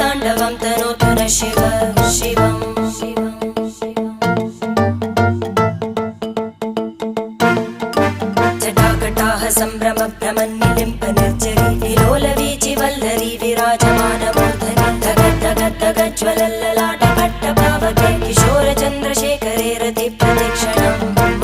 ताण्डवं तनोतु न शिव शिवम् जटाकटाः सम्भ्रम भ्रमन्निलिम्प निर्जरी विलोलवीचि वल्लरी विराजमानमूर्धनि धगज्ज्वलल्ललाटपट्टपावके किशोरचन्द्रशेखरे रतिप्रतिक्षणं मम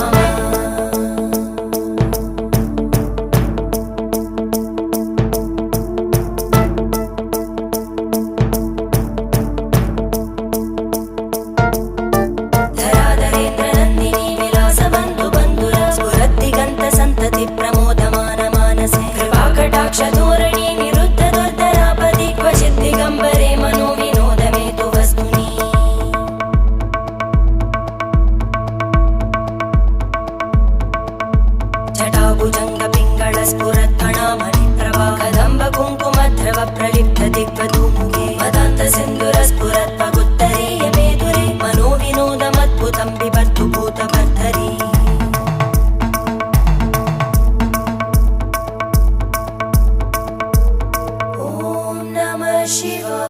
धोरणी निरुद्ध दुर्धरापदि क्वचित् दिगम्बरे मनो विनोदमेतु वस्तुनि जटाभुजङ्ग पिङ्गळ स्फुरत्फणामणि प्रभा कदम्ब कुङ्कुमद्रव प्रलिप्त दिग्वधू